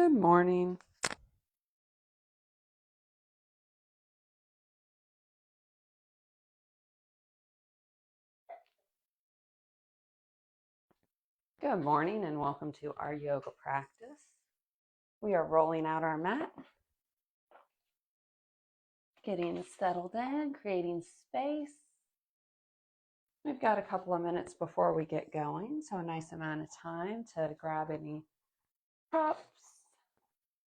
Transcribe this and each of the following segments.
Good morning. Good morning and welcome to our yoga practice. We are rolling out our mat, getting settled in, creating space. We've got a couple of minutes before we get going, so a nice amount of time to grab any props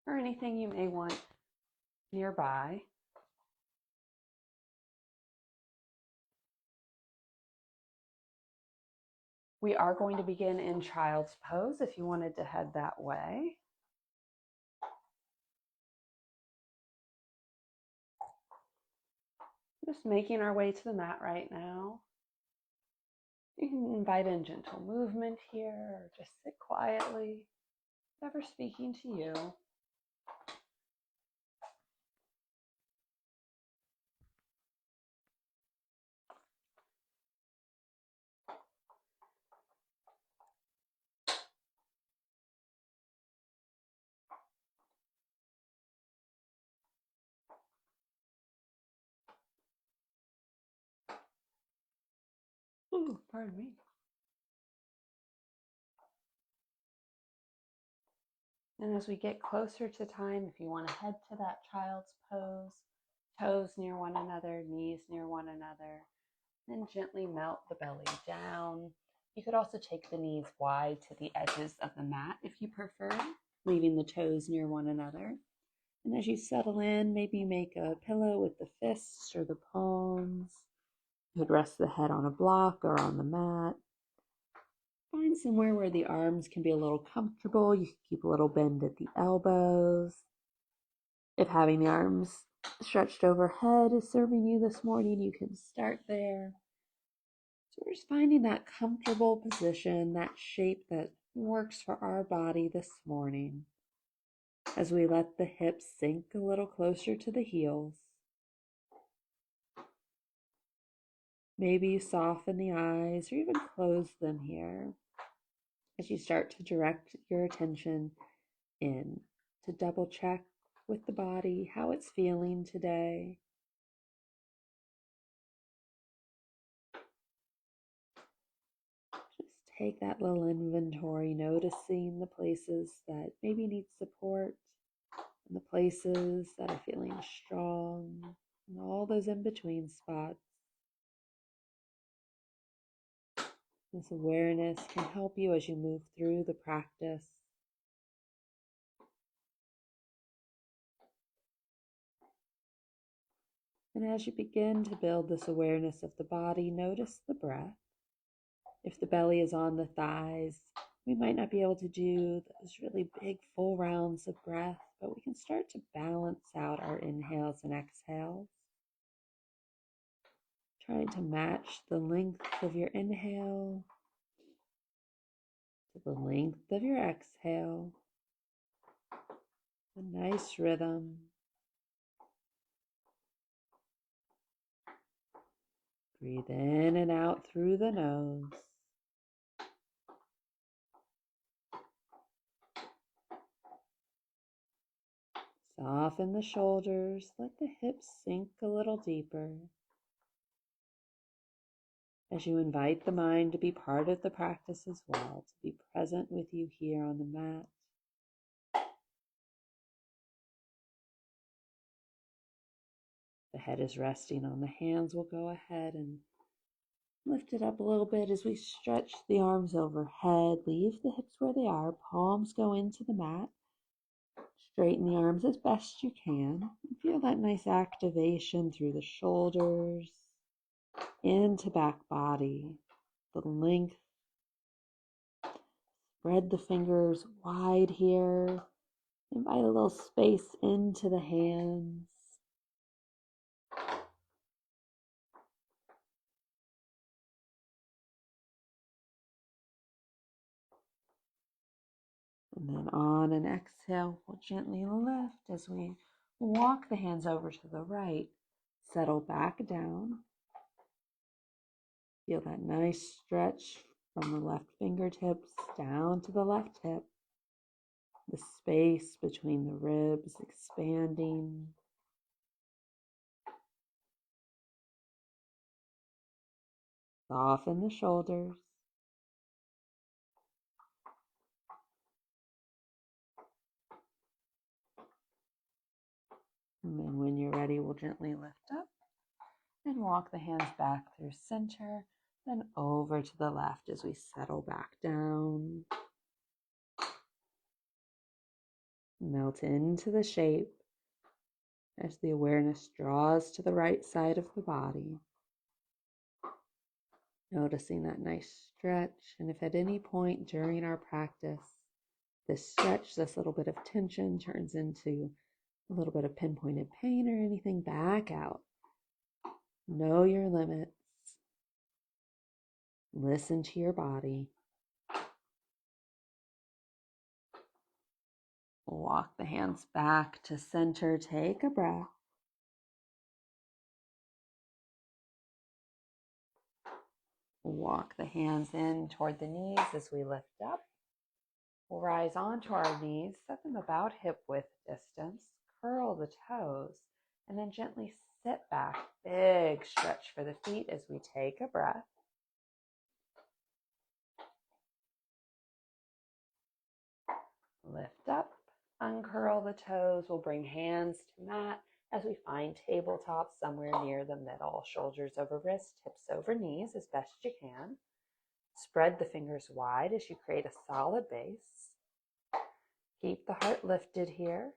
or anything you may want nearby. We are going to begin in child's pose if you wanted to head that way. Just making our way to the mat right now. You can invite in gentle movement here or just sit quietly, whatever speaking to you. Ooh, pardon me. And as we get closer to time, if you want to head to that child's pose, toes near one another, knees near one another, then gently melt the belly down. You could also take the knees wide to the edges of the mat if you prefer, leaving the toes near one another. And as you settle in, maybe make a pillow with the fists or the palms. You could rest the head on a block or on the mat. Find somewhere where the arms can be a little comfortable. You can keep a little bend at the elbows. If having the arms stretched overhead is serving you this morning, you can start there. So we're just finding that comfortable position, that shape that works for our body this morning. As we let the hips sink a little closer to the heels. Maybe you soften the eyes or even close them here as you start to direct your attention in to double check with the body how it's feeling today. Just take that little inventory, noticing the places that maybe need support and the places that are feeling strong and all those in between spots. This awareness can help you as you move through the practice. And as you begin to build this awareness of the body, notice the breath. If the belly is on the thighs, we might not be able to do those really big full rounds of breath, but we can start to balance out our inhales and exhales. Trying to match the length of your inhale to the length of your exhale. A nice rhythm. Breathe in and out through the nose. Soften the shoulders, let the hips sink a little deeper. As you invite the mind to be part of the practice as well, to be present with you here on the mat. The head is resting on the hands. We'll go ahead and lift it up a little bit as we stretch the arms overhead. Leave the hips where they are. Palms go into the mat. Straighten the arms as best you can. Feel that nice activation through the shoulders, into back body, the length. Spread the fingers wide here. Invite a little space into the hands. And then on an exhale, we'll gently lift as we walk the hands over to the right. Settle back down. Feel that nice stretch from the left fingertips down to the left hip. The space between the ribs expanding. Soften the shoulders. And then when you're ready, we'll gently lift up and walk the hands back through center, then over to the left as we settle back down. Melt into the shape as the awareness draws to the right side of the body. Noticing that nice stretch, and if at any point during our practice, this stretch, this little bit of tension turns into a little bit of pinpointed pain or anything, back out. Know your limits. Listen to your body. Walk the hands back to center. Take a breath. Walk the hands in toward the knees as we lift up. We'll rise onto our knees, set them about hip width distance, curl the toes, and then gently sit back. Big stretch for the feet as we take a breath. Lift up, uncurl the toes. We'll bring hands to mat as we find tabletop somewhere near the middle. Shoulders over wrists, hips over knees as best you can. Spread the fingers wide as you create a solid base. Keep the heart lifted here.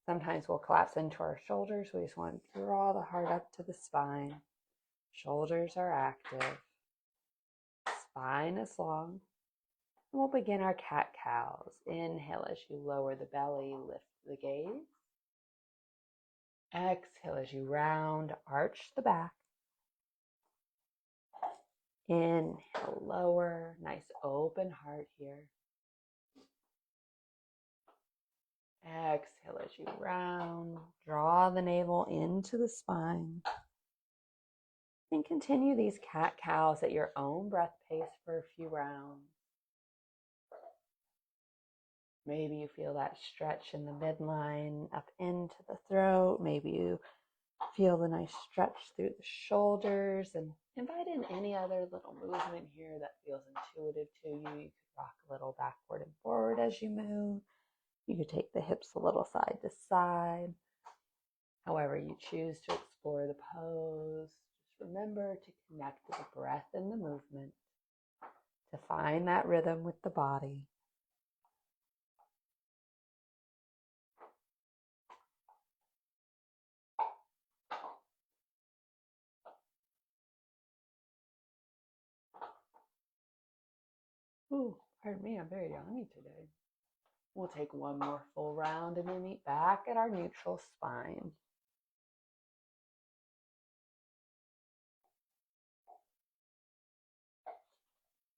Sometimes we'll collapse into our shoulders. We just want to draw the heart up to the spine. Shoulders are active. Spine is long. And we'll begin our cat-cows. Inhale as you lower the belly, lift the gaze. Exhale as you round, arch the back. Inhale, lower, nice open heart here. Exhale as you round, draw the navel into the spine. And continue these cat-cows at your own breath pace for a few rounds. Maybe you feel that stretch in the midline up into the throat. Maybe you feel the nice stretch through the shoulders, and invite in any other little movement here that feels intuitive to you. You could rock a little backward and forward as you move. You could take the hips a little side to side. However you choose to explore the pose, just remember to connect with the breath and the movement, to find that rhythm with the body. Ooh, pardon me, I'm very yummy today. We'll take one more full round and then meet back at our neutral spine.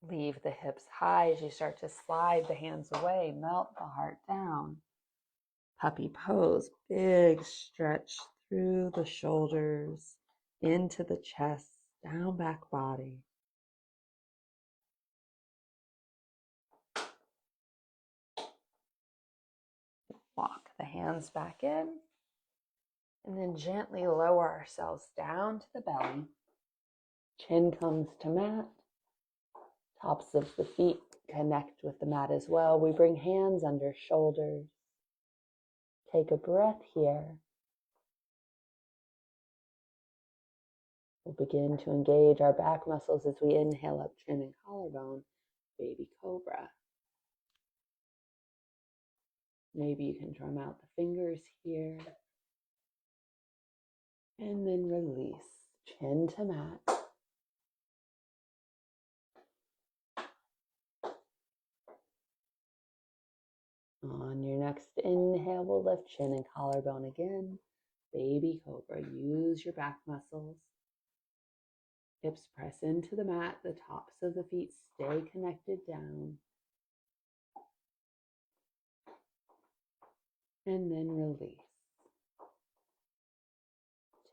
Leave the hips high as you start to slide the hands away. Melt the heart down. Puppy pose. Big stretch through the shoulders, into the chest, down back body. Walk the hands back in. And then gently lower ourselves down to the belly. Chin comes to mat. Tops of the feet connect with the mat as well. We bring hands under shoulders. Take a breath here. We'll begin to engage our back muscles as we inhale up chin and collarbone, baby cobra. Maybe you can drum out the fingers here. And then release, chin to mat. On your next inhale, we'll lift chin and collarbone again. Baby cobra, use your back muscles. Hips press into the mat, the tops of the feet stay connected down. And then release.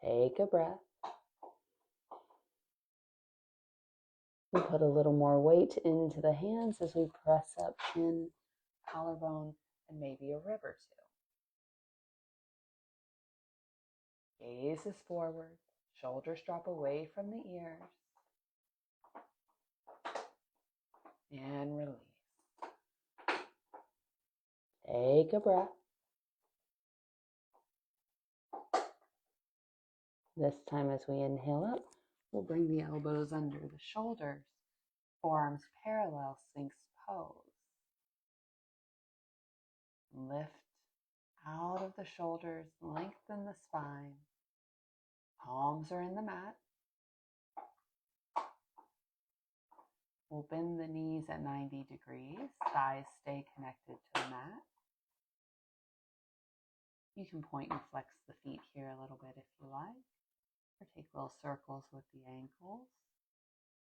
Take a breath. We put a little more weight into the hands as we press up chin, collarbone, and maybe a rib or two. Gaze is forward, shoulders drop away from the ears, and release. Take a breath. This time as we inhale up, we'll bring the elbows under the shoulders, forearms parallel, Sphinx pose. Lift out of the shoulders, lengthen the spine. Palms are in the mat. We'll bend the knees at 90 degrees, thighs stay connected to the mat. You can point and flex the feet here a little bit if you like, or take little circles with the ankles.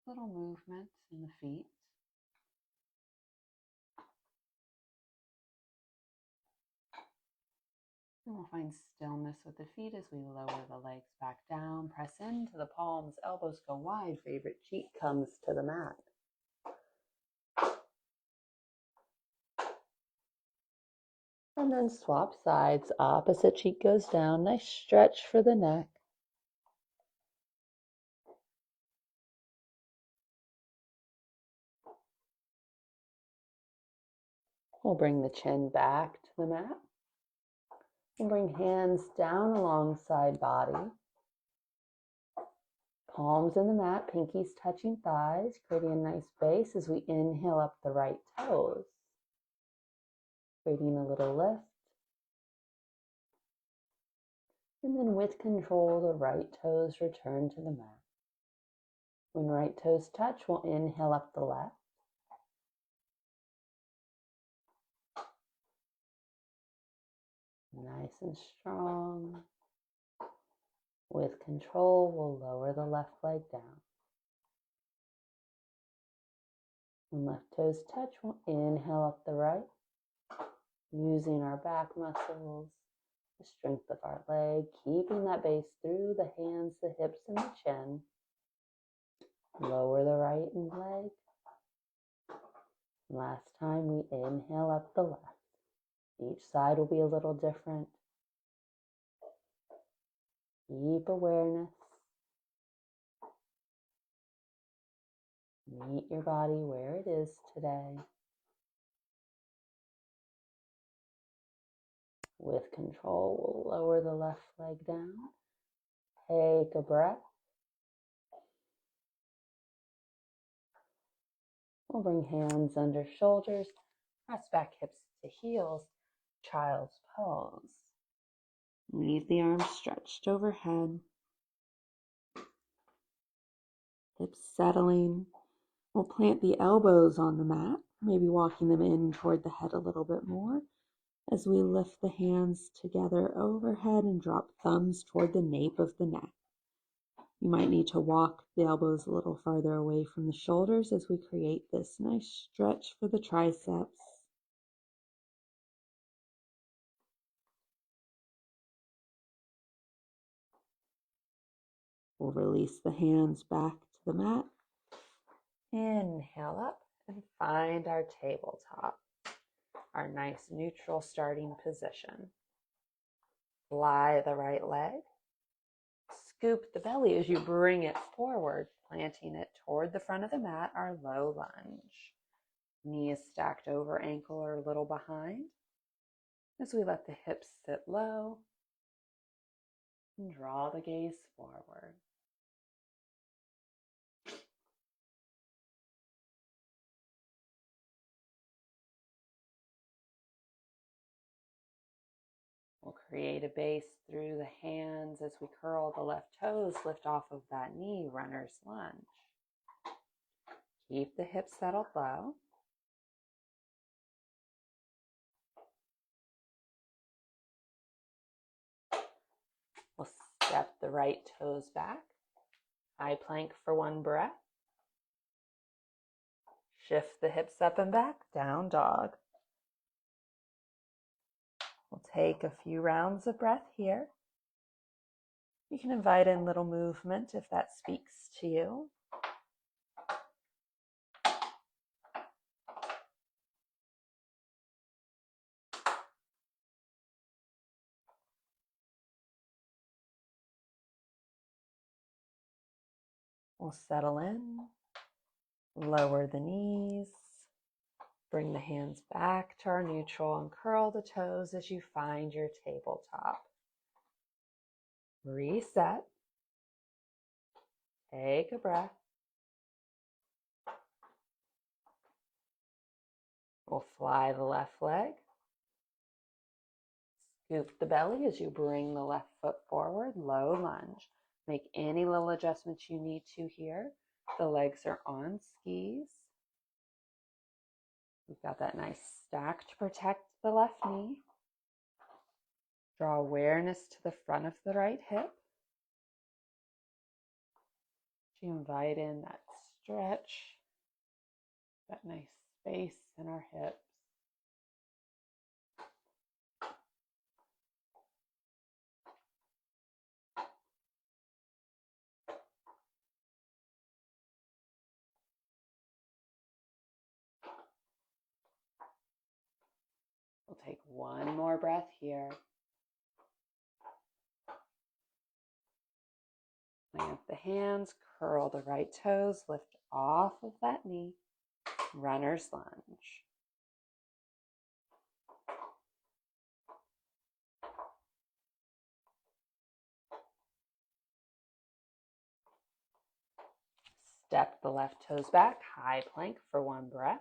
Little movement in the feet. And we'll find stillness with the feet as we lower the legs back down, press into the palms, elbows go wide, favorite cheek comes to the mat. And then swap sides, opposite cheek goes down, nice stretch for the neck. We'll bring the chin back to the mat. And bring hands down alongside body. Palms in the mat, pinkies touching thighs, creating a nice base as we inhale up the right toes. Creating a little lift. And then with control, the right toes return to the mat. When right toes touch, we'll inhale up the left. Nice and strong. With control, we'll lower the left leg down. When left toes touch, we'll inhale up the right, using our back muscles, the strength of our leg, keeping that base through the hands, the hips, and the chin. Lower the right leg. Last time we inhale up the left. Each side will be a little different. Keep awareness. Meet your body where it is today. With control, we'll lower the left leg down. Take a breath. We'll bring hands under shoulders, press back hips to heels, child's pose. Leave the arms stretched overhead. Hips settling. We'll plant the elbows on the mat, maybe walking them in toward the head a little bit more as we lift the hands together overhead and drop thumbs toward the nape of the neck. You might need to walk the elbows a little farther away from the shoulders as we create this nice stretch for the triceps. We'll release the hands back to the mat. Inhale up and find our tabletop, our nice neutral starting position. Fly the right leg. Scoop the belly as you bring it forward, planting it toward the front of the mat, our low lunge. Knees stacked over, ankle or a little behind. As we let the hips sit low and draw the gaze forward. We'll create a base through the hands as we curl the left toes, lift off of that knee, runner's lunge. Keep the hips settled low. We'll step the right toes back. High plank for one breath. Shift the hips up and back, down dog. We'll take a few rounds of breath here. You can invite in little movement if that speaks to you. We'll settle in, lower the knees, bring the hands back to our neutral and curl the toes as you find your tabletop. Reset. Take a breath. We'll fly the left leg. Scoop the belly as you bring the left foot forward, low lunge. Make any little adjustments you need to here. The legs are on skis. We've got that nice stack to protect the left knee. Draw awareness to the front of the right hip. You invite in that stretch, that nice space in our hips. We'll take one more breath here. Plant the hands, curl the right toes, lift off of that knee, runner's lunge. Step the left toes back, high plank for one breath.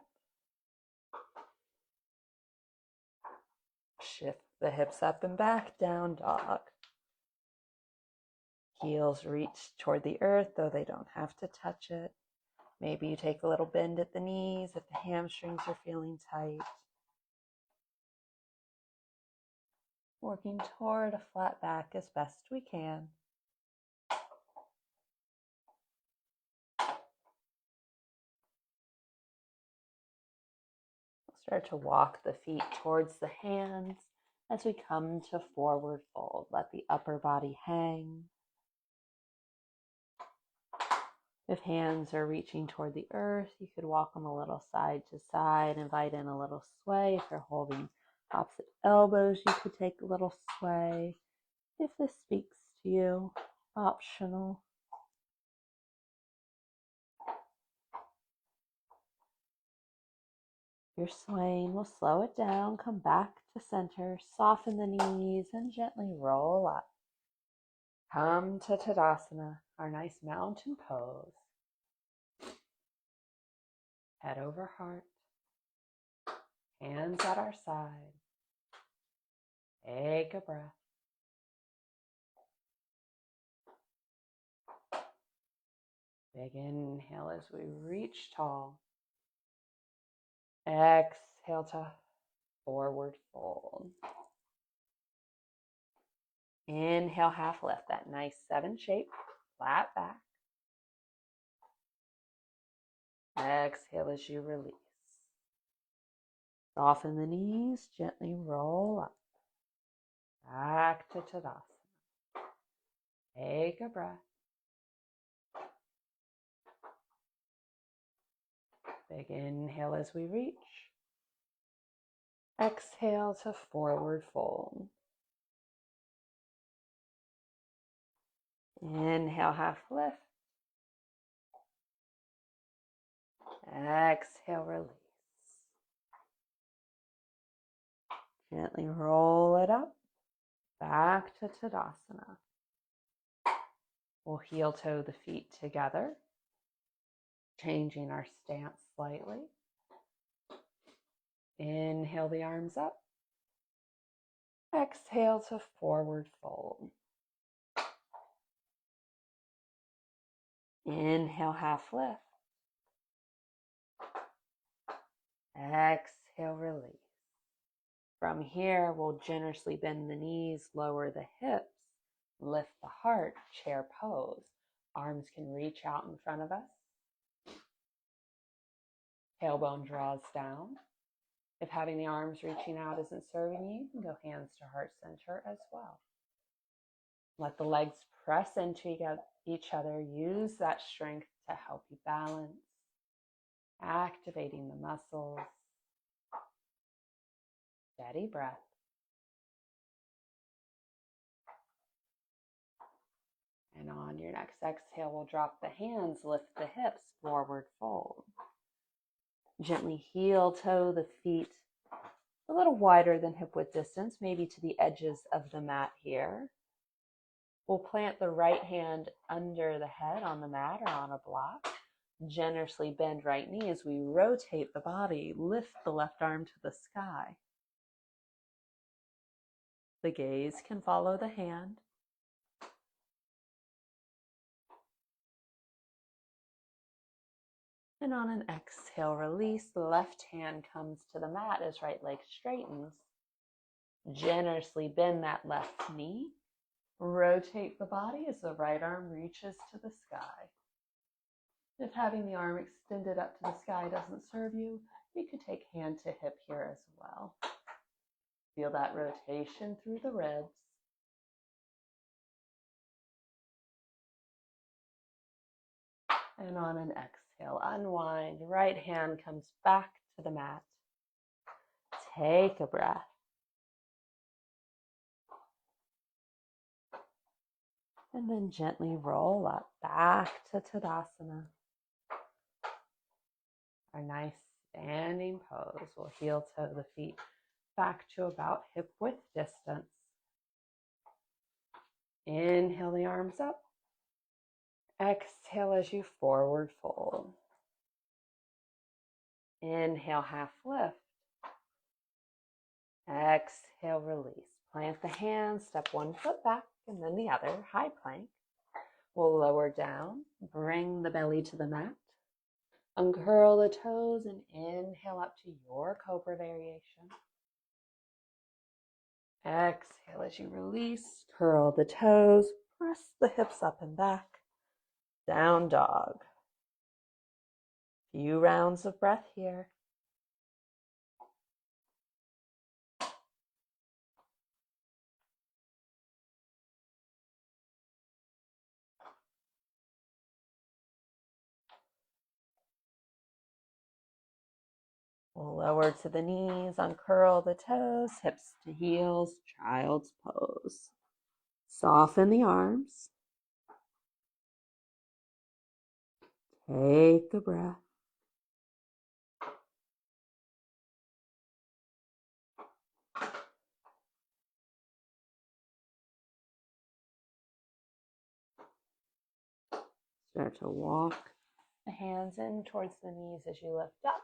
Shift the hips up and back, down dog. Heels reach toward the earth, though they don't have to touch it. Maybe you take a little bend at the knees if the hamstrings are feeling tight. Working toward a flat back as best we can. Start to walk the feet towards the hands as we come to forward fold. Let the upper body hang. If hands are reaching toward the earth, you could walk them a little side to side, invite in a little sway. If you're holding opposite elbows, you could take a little sway. If this speaks to you, optional. You're swaying, we'll slow it down, come back to center, soften the knees, and gently roll up. Come to Tadasana, our nice mountain pose. Head over heart, hands at our side. Take a breath. Big inhale as we reach tall. Exhale to forward fold. Inhale, half lift, that nice 7 shape, flat back. Exhale as you release. Soften the knees, gently roll up. Back to Tadasana. Take a breath. Big inhale as we reach. Exhale to forward fold. Inhale, half lift. Exhale, release. Gently roll it up. Back to Tadasana. We'll heel toe the feet together, changing our stance slightly. Inhale the arms up. Exhale to forward fold. Inhale, half lift. Exhale, release. From here, we'll generously bend the knees, lower the hips, lift the heart, chair pose. Arms can reach out in front of us. Tailbone draws down. If having the arms reaching out isn't serving you, you can go hands to heart center as well. Let the legs press into each other. Use that strength to help you balance, activating the muscles. Steady breath. And on your next exhale, we'll drop the hands, lift the hips, forward fold. Gently heel toe the feet a little wider than hip width distance, maybe to the edges of the mat here. We'll plant the right hand under the head on the mat or on a block. Generously bend right knee as we rotate the body, lift the left arm to the sky. The gaze can follow the hand. And on an exhale, release. The left hand comes to the mat as right leg straightens. Generously bend that left knee. Rotate the body as the right arm reaches to the sky. If having the arm extended up to the sky doesn't serve you, you could take hand to hip here as well. Feel that rotation through the ribs. And on an exhale, unwind. Right hand comes back to the mat. Take a breath. And then gently roll up back to Tadasana. Our nice standing pose. We'll heel toe the feet back to about hip width distance. Inhale the arms up. Exhale as you forward fold. Inhale, half lift. Exhale, release. Plant the hands, step one foot back and then the other, high plank. We'll lower down, bring the belly to the mat. Uncurl the toes and inhale up to your cobra variation. Exhale as you release, curl the toes, press the hips up and back. Down dog. Few rounds of breath here. We'll lower to the knees, uncurl the toes, hips to heels, child's pose. Soften the arms. Take a breath. Start to walk the hands in towards the knees as you lift up.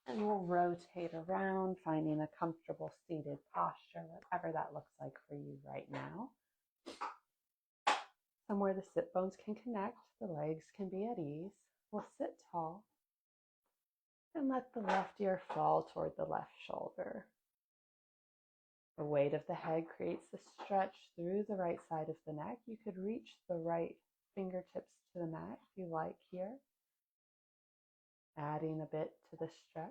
And we'll rotate around, finding a comfortable seated posture, whatever that looks like for you right now. Somewhere the sit bones can connect, the legs can be at ease. We'll sit tall and let the left ear fall toward the left shoulder. The weight of the head creates a stretch through the right side of the neck. You could reach the right fingertips to the mat if you like here. Adding a bit to the stretch.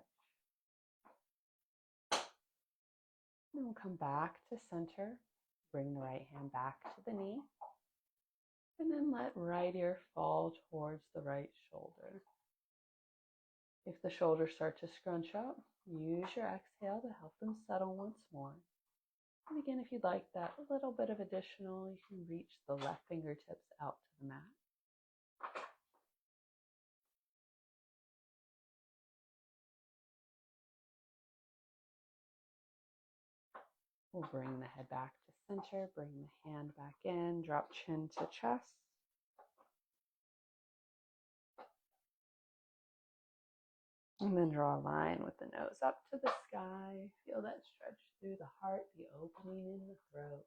And we'll come back to center. Bring the right hand back to the knee. And then let right ear fall towards the right shoulder. If the shoulders start to scrunch up, use your exhale to help them settle once more. And again, if you'd like that a little bit of additional, you can reach the left fingertips out to the mat. We'll bring the head back to center, bring the hand back in, drop chin to chest. And then draw a line with the nose up to the sky. Feel that stretch through the heart, the opening in the throat.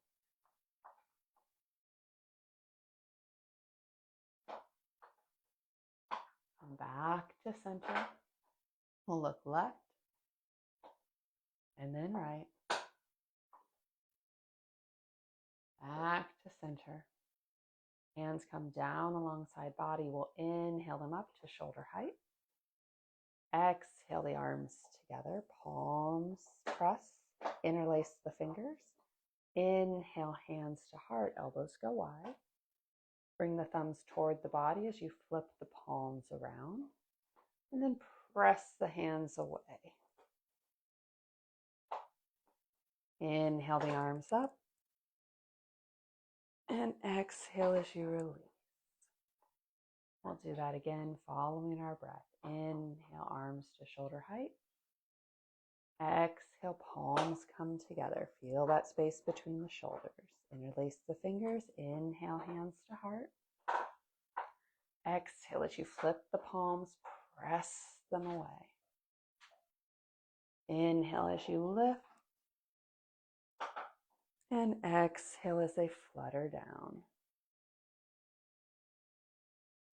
Come back to center. We'll look left and then right. Back to center. Hands come down alongside body. We'll inhale them up to shoulder height. Exhale the arms together. Palms press. Interlace the fingers. Inhale, hands to heart. Elbows go wide. Bring the thumbs toward the body as you flip the palms around. And then press the hands away. Inhale the arms up. And exhale as you release. We'll do that again, following our breath. Inhale, arms to shoulder height. Exhale, palms come together. Feel that space between the shoulders. Interlace the fingers. Inhale, hands to heart. Exhale as you flip the palms, press them away. Inhale as you lift. And exhale as they flutter down.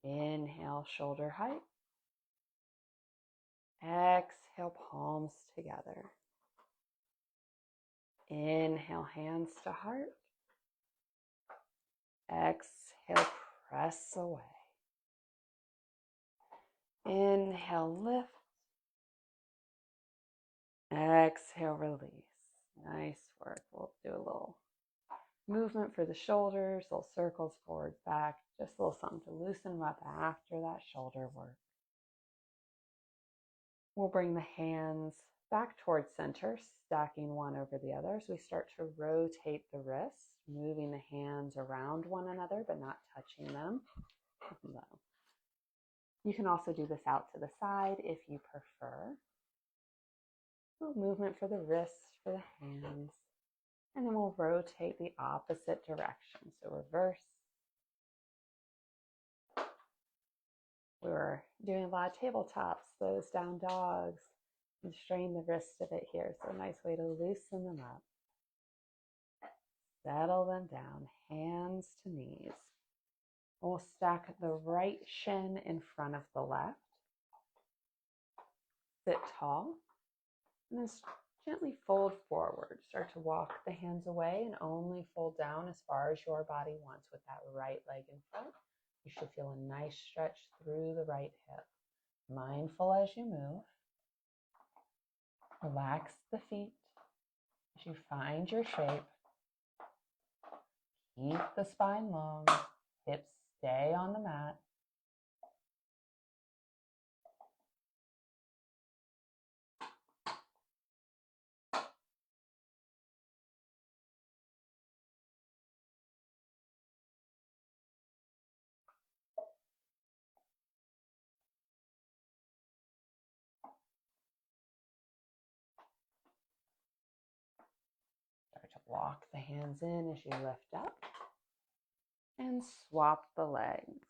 Inhale, shoulder height. Exhale, palms together. Inhale, hands to heart. Exhale, press away. Inhale, lift. Exhale, release. Nice work. We'll do a little movement for the shoulders, little circles forward, back, just a little something to loosen them up after that shoulder work. We'll bring the hands back towards center, stacking one over the other as we start to rotate the wrists, moving the hands around one another but not touching them. You can also do this out to the side if you prefer. A little movement for the wrists, for the hands. And then we'll rotate the opposite direction. So reverse. We were doing a lot of tabletops, those down dogs, and strain the wrist of it here. So a nice way to loosen them up. Settle them down, hands to knees. We'll stack the right shin in front of the left. Sit tall. And then gently fold forward. Start to walk the hands away and only fold down as far as your body wants with that right leg in front. You should feel a nice stretch through the right hip. Mindful as you move. Relax the feet as you find your shape. Keep the spine long. Hips stay on the mat. Start to walk the hands in as you lift up. And swap the legs.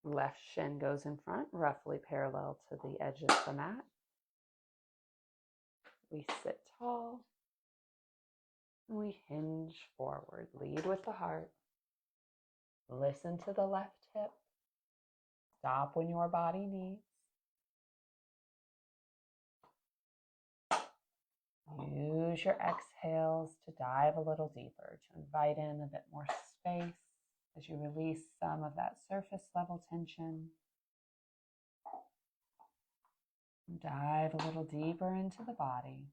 Left shin goes in front, roughly parallel to the edge of the mat. We sit tall. And we hinge forward. Lead with the heart. Listen to the left hip. Stop when your body needs. Use your exhales to dive a little deeper, to invite in a bit more space as you release some of that surface level tension. Dive a little deeper into the body.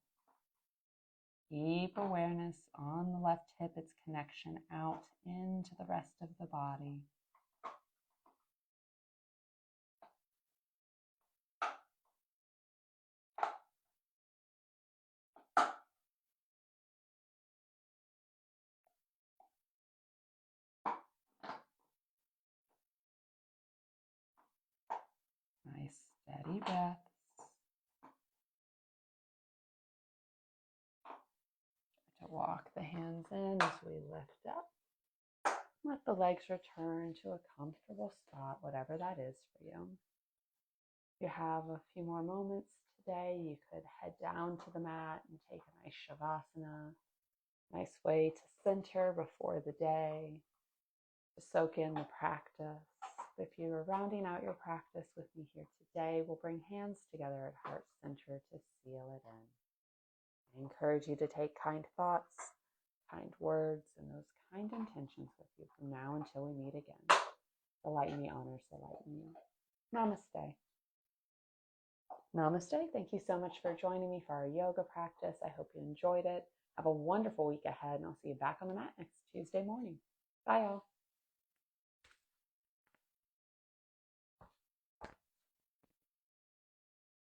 Keep awareness on the left hip, its connection out into the rest of the body. Nice steady breaths. To walk the hands in as we lift up. Let the legs return to a comfortable spot, whatever that is for you. If you have a few more moments today, you could head down to the mat and take a nice shavasana. Nice way to center before the day, to soak in the practice. If you are rounding out your practice with me here today, we'll bring hands together at heart center to seal it in. I encourage you to take kind thoughts, kind words, and those kind intentions with you from now until we meet again. The light in me honors the light in you. Namaste. Namaste. Thank you so much for joining me for our yoga practice. I hope you enjoyed it. Have a wonderful week ahead, and I'll see you back on the mat next Tuesday morning. Bye, all.